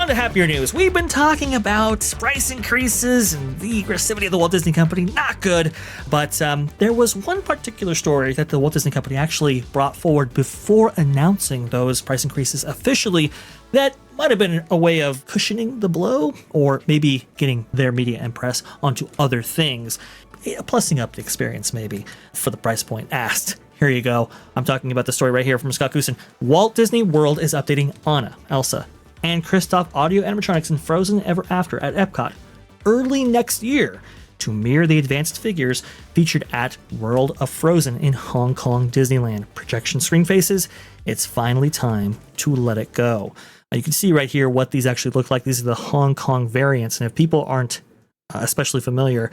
On to happier news. We've been talking about price increases and the aggressivity of the Walt Disney Company. Not good. But there was one particular story that the Walt Disney Company actually brought forward before announcing those price increases officially that might have been a way of cushioning the blow or maybe getting their media and press onto other things. Plussing up the experience maybe for the price point asked. Here you go. I'm talking about the story right here from Scott Goosen. Walt Disney World is updating Anna, Elsa, and Kristoff audio animatronics in Frozen Ever After at EPCOT early next year to mirror the advanced figures featured at World of Frozen in Hong Kong Disneyland. Projection screen faces, it's finally time to let it go. You can see right here what these actually look like. These are the Hong Kong variants, and if people aren't especially familiar,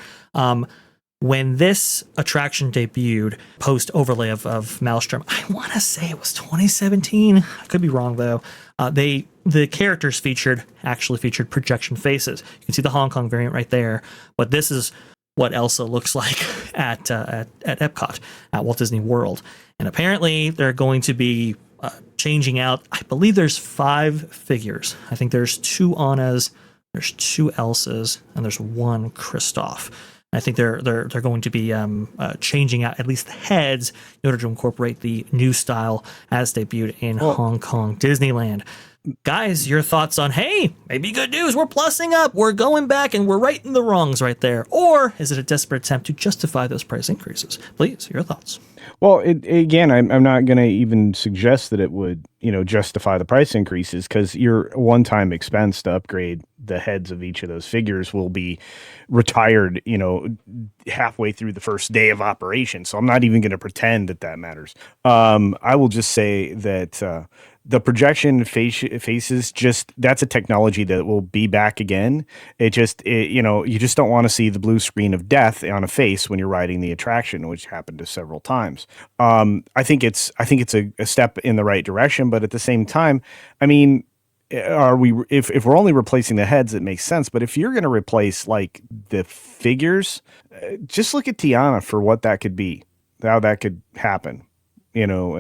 when this attraction debuted, post overlay of Maelstrom, I want to say it was 2017. I could be wrong though. The characters actually featured projection faces. You can see the Hong Kong variant right there, but this is what Elsa looks like at EPCOT at Walt Disney World. And apparently they're going to be changing out. I believe there's 5 figures. I think there's 2 Annas, there's 2 Elsas, and there's 1 Kristoff. I think they're going to be changing out at least the heads in order to incorporate the new style as debuted in Hong Kong Disneyland. Guys, your thoughts on, hey, maybe good news, we're plussing up, we're going back, and we're righting the wrongs right there? Or is it a desperate attempt to justify those price increases? Please, your thoughts. Well, again, I'm not going to even suggest that it would, justify the price increases, because your one-time expense to upgrade the heads of each of those figures will be retired, halfway through the first day of operation. So I'm not even going to pretend that matters. I will just say that the projection faces, that's a technology that will be back again. You just don't want to see the blue screen of death on a face when you're riding the attraction, which happened to several times. I think it's a step in the right direction, but at the same time, I mean, if we're only replacing the heads, it makes sense. But if you're going to replace like the figures, just look at Tiana for what that could be, how that could happen. And all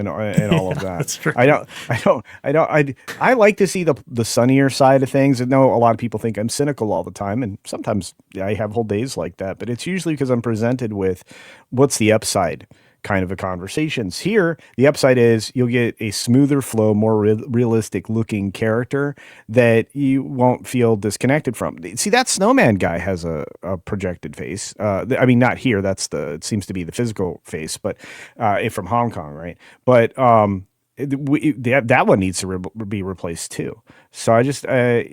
of that. That's true. I like to see the sunnier side of things. I know a lot of people think I'm cynical all the time, and sometimes I have whole days like that, but it's usually because I'm presented with what's the upside kind of a conversations. Here, the upside is you'll get a smoother flow, more realistic looking character that you won't feel disconnected from. See, that snowman guy has a projected face. I mean, not here. It seems to be the physical face, but from Hong Kong, right? But that one needs to be replaced too. So I just, to me,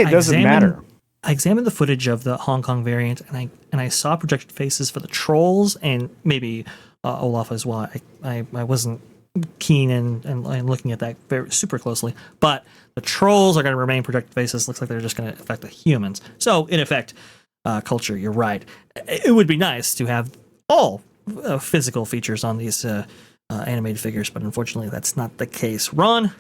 it doesn't matter. I examined the footage of the Hong Kong variant, and I saw projected faces for the trolls and maybe Olaf as well. I wasn't keen and looking at that super closely, but the trolls are going to remain projected faces. Looks like they're just going to affect the humans. So in effect, culture. You're right. It would be nice to have all physical features on these animated figures, but unfortunately, that's not the case. Ron,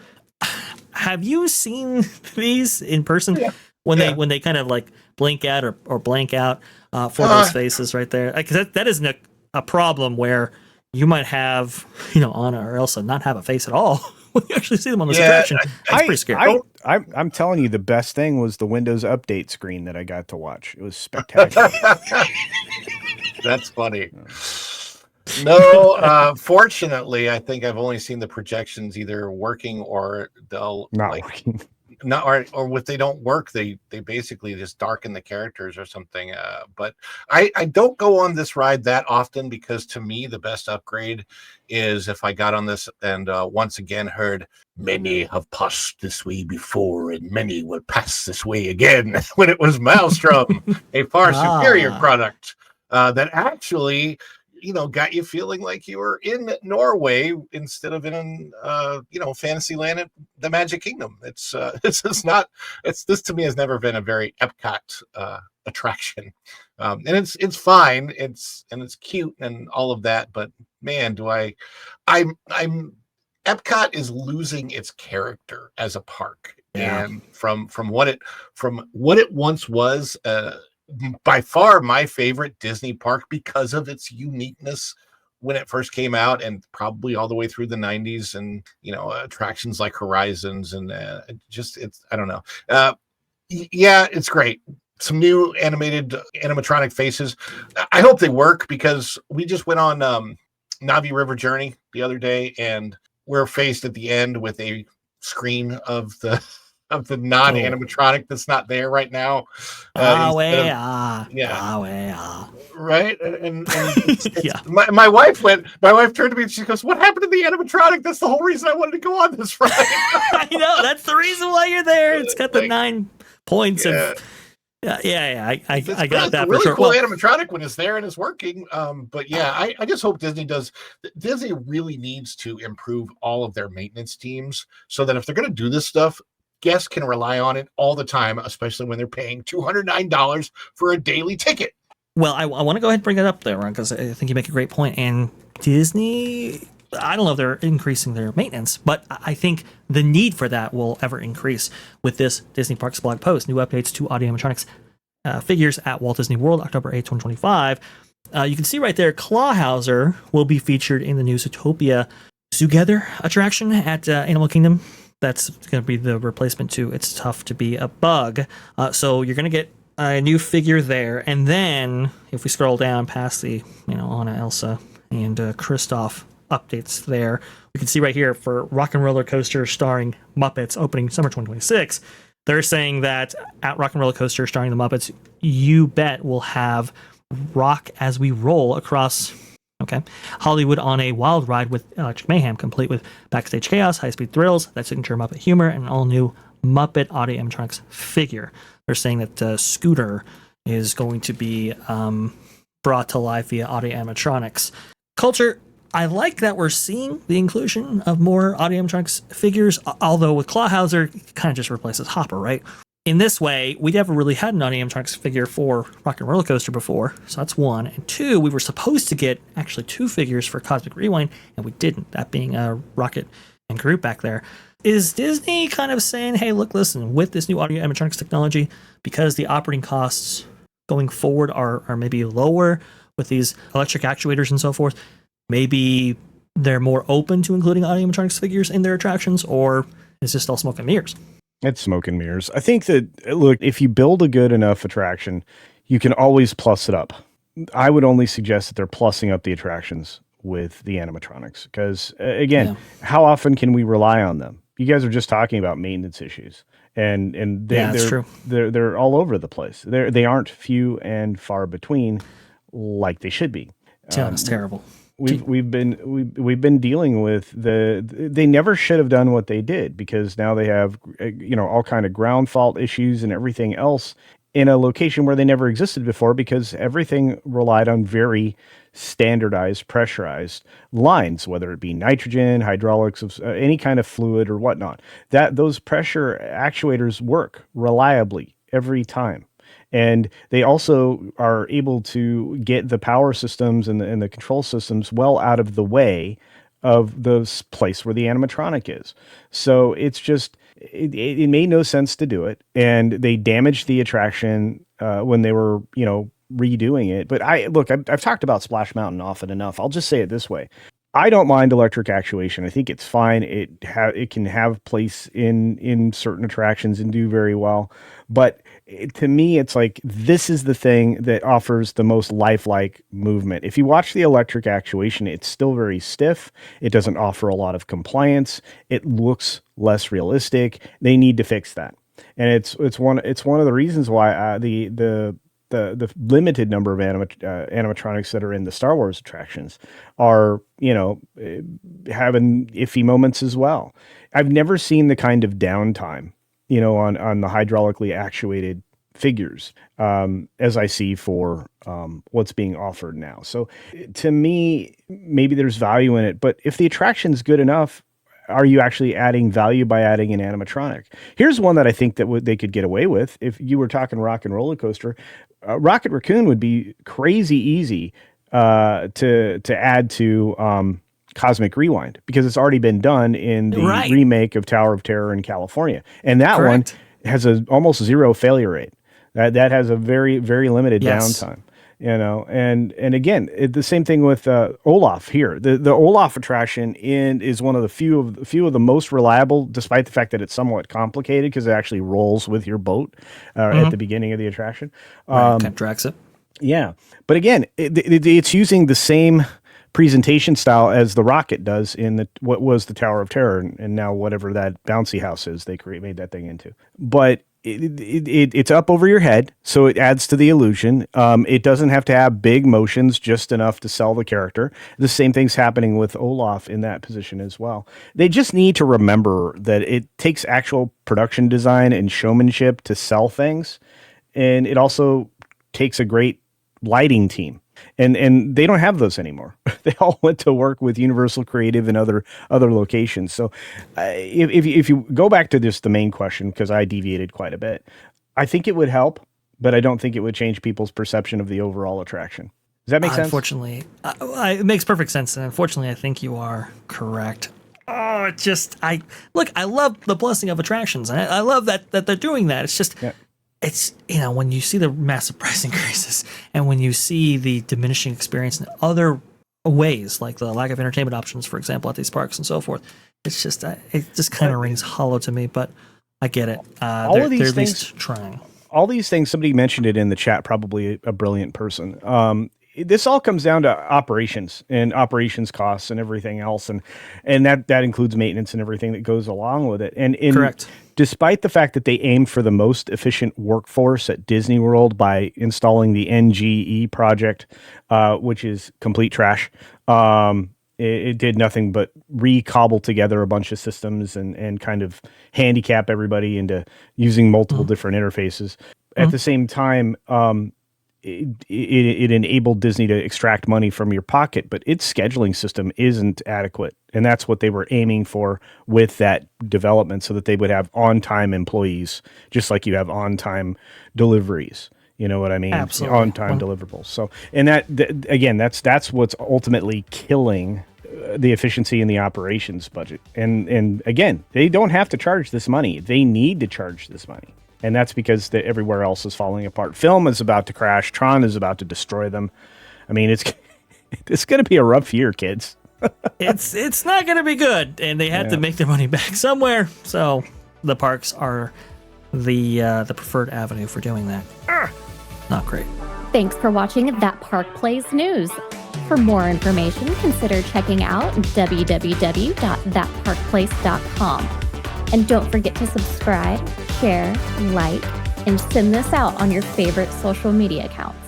have you seen these in person? Yeah. When they kind of like blink out or blank out for those faces right there, because that isn't a problem where you might have Anna or Elsa not have a face at all when you actually see them on this attraction. That's pretty scary. I'm telling you, the best thing was the Windows Update screen that I got to watch. It was spectacular. That's funny. No, fortunately, I think I've only seen the projections either working or they'll not working. Not or if they don't work, they basically just darken the characters or something. But I don't go on this ride that often, because to me the best upgrade is if I got on this and once again heard many have passed this way before and many will pass this way again when it was Maelstrom, a far superior product that actually got you feeling like you were in Norway instead of in Fantasyland at the Magic Kingdom. This to me has never been a very Epcot attraction, and it's fine. It's cute and all of that, but man, Epcot is losing its character as a park, and from what it once was. By far my favorite Disney park because of its uniqueness when it first came out, and probably all the way through the 90s, and attractions like Horizons, and I don't know. Yeah, it's great. Some new animated animatronic faces. I hope they work, because we just went on Navi River Journey the other day, and we're faced at the end with a screen of the non-animatronic that's not there right now. Right, and Yeah. My wife turned to me and she goes, "What happened to the animatronic? That's the whole reason I wanted to go on this ride." I know, that's the reason why you're there. It's got the 9 points of I got that for really sure. Cool animatronic when it's there and it's working. But yeah, I just hope Disney really needs to improve all of their maintenance teams, so that if they're going to do this stuff, guests can rely on it all the time, especially when they're paying $209 for a daily ticket. Well, I want to go ahead and bring it up there, Ron, because I think you make a great point. And Disney, I don't know if they're increasing their maintenance, but I think the need for that will ever increase with this Disney Parks blog post. New updates to audio animatronics figures at Walt Disney World, October 8th, 2025. You can see right there, Clawhauser will be featured in the new Zootopia Together attraction at Animal Kingdom. That's going to be the replacement to It's Tough to Be a Bug. So you're going to get a new figure there. And then if we scroll down past the, Anna, Elsa, and Kristoff updates there, we can see right here for Rock and Roller Coaster starring Muppets opening summer 2026, they're saying that at Rock and Roller Coaster starring the Muppets, you bet we'll have Rock as we roll across Hollywood on a wild ride with electric mayhem, complete with backstage chaos, high-speed thrills, that signature Muppet humor, and an all-new Muppet audio animatronics figure. They're saying that Scooter is going to be brought to life via audio animatronics. Culture, I like that we're seeing the inclusion of more audio animatronics figures, although with Clawhauser, it kind of just replaces Hopper, right? In this way, we never really had an audio animatronics figure for Rock and Roller Coaster before, so that's one. And two, we were supposed to get actually 2 figures for Cosmic Rewind, and we didn't, that being Rocket and Groot back there. Is Disney kind of saying, hey, look, listen, with this new audio animatronics technology, because the operating costs going forward are maybe lower with these electric actuators and so forth, maybe they're more open to including audio animatronics figures in their attractions, or is this all smoke and mirrors? It's smoke and mirrors. I think that, look, if you build a good enough attraction, you can always plus it up. I would only suggest that they're plussing up the attractions with the animatronics, because again, how often can we rely on them? You guys are just talking about maintenance issues, and that's true. They're all over the place. They aren't few and far between like they should be. Sounds terrible. We've been dealing with they never should have done what they did, because now they have all kind of ground fault issues and everything else in a location where they never existed before, because everything relied on very standardized pressurized lines, whether it be nitrogen, hydraulics of any kind of fluid or whatnot. That those pressure actuators work reliably every time. And they also are able to get the power systems and the control systems well out of the way of the place where the animatronic is. So it's just, it made no sense to do it. And they damaged the attraction when they were, redoing it. But I've talked about Splash Mountain often enough. I'll just say it this way. I don't mind electric actuation. I think it's fine. It can have place in certain attractions and do very well. But to me, it's like, this is the thing that offers the most lifelike movement. If you watch the electric actuation, it's still very stiff. It doesn't offer a lot of compliance. It looks less realistic. They need to fix that. And it's one of the reasons why the limited number of animatronics that are in the Star Wars attractions are, having iffy moments as well. I've never seen the kind of downtime, on the hydraulically actuated figures as I see for what's being offered now. So to me, maybe there's value in it, but if the attraction's good enough, are you actually adding value by adding an animatronic? Here's one that I think that they could get away with. If you were talking Rock and Roller Coaster, Rocket Raccoon would be crazy easy to add to Cosmic Rewind, because it's already been done in the remake of Tower of Terror in California. And that one has a almost zero failure rate. That has a very, very limited downtime. And again, the same thing with Olaf here. The Olaf attraction is one of the few of the most reliable, despite the fact that it's somewhat complicated because it actually rolls with your boat at the beginning of the attraction. Right, kind of drags it. Yeah, but again, it's using the same presentation style as the rocket does in what was the Tower of Terror, and now whatever that bouncy house is they made that thing into. But it's up over your head, so it adds to the illusion. It doesn't have to have big motions, just enough to sell the character. The same thing's happening with Olaf in that position as well. They just need to remember that it takes actual production design and showmanship to sell things, and it also takes a great lighting team. And they don't have those anymore. They all went to work with Universal Creative and other locations. So if you go back to just the main question, because I deviated quite a bit, I think it would help, but I don't think it would change people's perception of the overall attraction. Does that make sense? Unfortunately, it makes perfect sense. And unfortunately, I think you are correct. Oh, I love the blessing of attractions. I love that they're doing that. It's just... Yeah. It's, when you see the massive price increases and when you see the diminishing experience in other ways, like the lack of entertainment options, for example, at these parks and so forth, it's just, it just kind of rings hollow to me, but I get it. They're at least trying. All these things, somebody mentioned it in the chat, probably a brilliant person. This all comes down to operations and operations costs and everything else. And that includes maintenance and everything that goes along with it. And correct. Despite the fact that they aimed for the most efficient workforce at Disney World by installing the NGE project, which is complete trash, it did nothing but re-cobble together a bunch of systems and kind of handicap everybody into using multiple different interfaces. At the same time, it enabled Disney to extract money from your pocket, but its scheduling system isn't adequate. And that's what they were aiming for with that development, so that they would have on-time employees, just like you have on-time deliveries. You know what I mean? Absolutely. On-time deliverables. So, and again, that's what's ultimately killing the efficiency in the operations budget. And again, they don't have to charge this money. They need to charge this money. And that's because everywhere else is falling apart. Film is about to crash. Tron is about to destroy them. I mean, it's going to be a rough year, kids. It's not going to be good, and they had to make their money back somewhere. So the parks are the preferred avenue for doing that. Not great. Thanks for watching That Park Plays News. For more information, consider checking out www.thatparkplace.com. And don't forget to subscribe, share, like, and send this out on your favorite social media accounts.